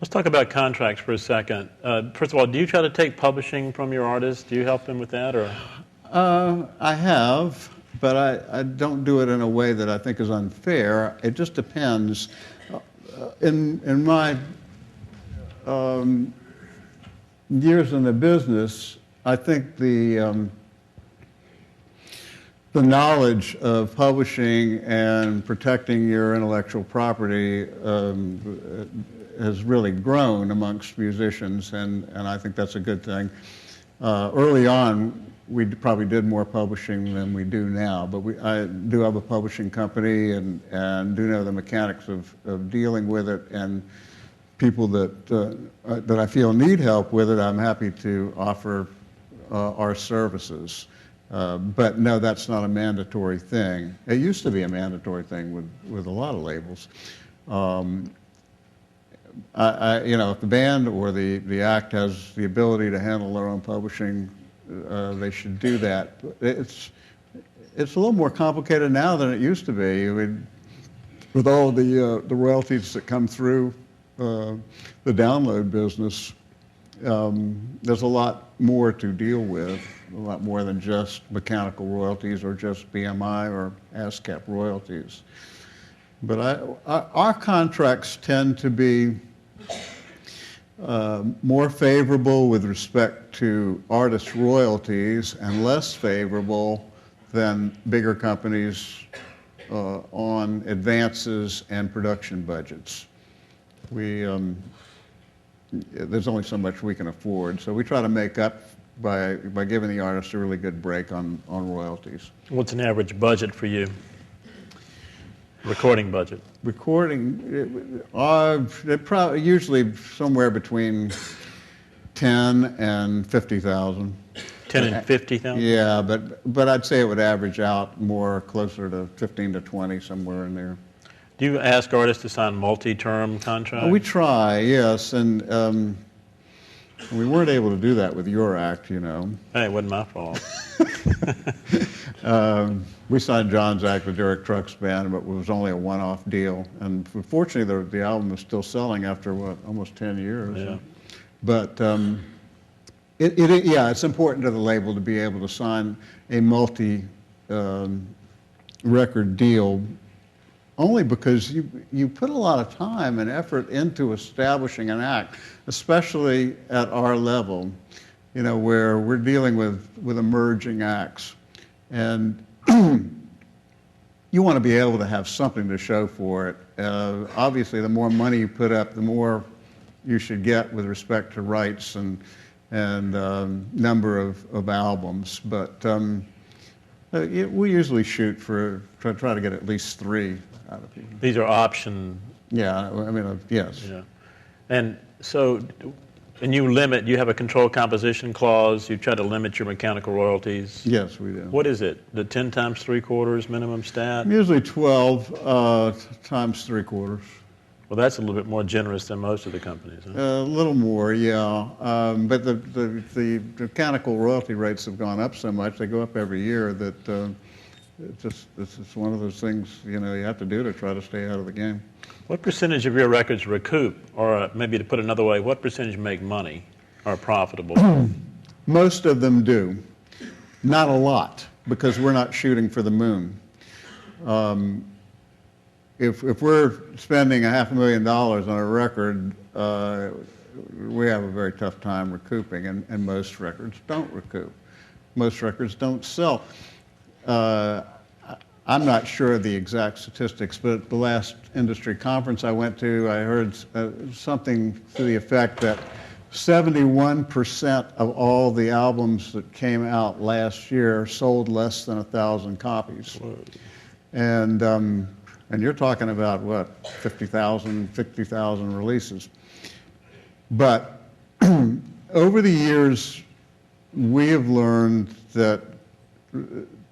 Let's talk about contracts for a second. First of all, do you try to take publishing from your artists? Do you help them with that, or? I have, but I don't do it in a way that I think is unfair. It just depends. In my years in the business, I think the knowledge of publishing and protecting your intellectual property has really grown amongst musicians, and I think that's a good thing. Early on, we probably did more publishing than we do now, but I do have a publishing company and do know the mechanics of dealing with it, and people that I feel need help with it, I'm happy to offer our services. But no, that's not a mandatory thing. It used to be a mandatory thing with a lot of labels. If the band or the act has the ability to handle their own publishing, they should do that. It's a little more complicated now than it used to be. I mean, with all the royalties that come through the download business, there's a lot more to deal with, a lot more than just mechanical royalties or just BMI or ASCAP royalties. But our contracts tend to be more favorable with respect to artist royalties and less favorable than bigger companies on advances and production budgets. There's only so much we can afford, so we try to make up by giving the artist a really good break on royalties. What's an average budget for you? Recording budget. Recording, usually somewhere between 10 and 50,000. 10 and 50,000? Yeah, but I'd say it would average out more closer to 15 to 20, somewhere in there. Do you ask artists to sign multi-term contracts? We try, yes, and we weren't able to do that with your act, you know. Hey, it wasn't my fault. We signed John's act with Derek Truck's band, but it was only a one-off deal. And fortunately, the album is still selling after, almost 10 years. Yeah. But it's important to the label to be able to sign a multi-record deal, only because you put a lot of time and effort into establishing an act, especially at our level, you know, where we're dealing with emerging acts. And you want to be able to have something to show for it. Obviously, the more money you put up, the more you should get with respect to rights and number of albums. But we usually shoot try to get at least 3 out of people. These are option. Yeah, I mean, yes. Yeah. And so, you have a controlled composition clause, you try to limit your mechanical royalties? Yes, we do. What is it? The 10 times 3/4 minimum stat? Usually 12 times 3/4. Well, that's a little bit more generous than most of the companies, huh? A little more, yeah. But the mechanical royalty rates have gone up so much, they go up every year, that this is one of those things, you know, you have to do to try to stay out of the game. What percentage of your records recoup, or maybe to put another way, what percentage make money, are profitable? Most of them do. Not a lot, because we're not shooting for the moon. If we're spending $500,000 on a record, we have a very tough time recouping, and most records don't recoup. Most records don't sell. I'm not sure of the exact statistics, but at the last industry conference I went to, I heard something to the effect that 71% of all the albums that came out last year sold less than 1,000 copies. And you're talking about, what, 50,000 releases. But over the years, we have learned that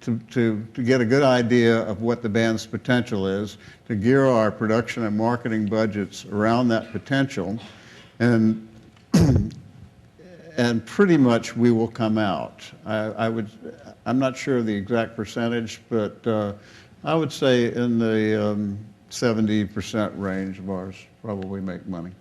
to get a good idea of what the band's potential is, to gear our production and marketing budgets around that potential, and pretty much we will come out. I'm not sure of the exact percentage, but I would say in the 70% range of ours probably make money.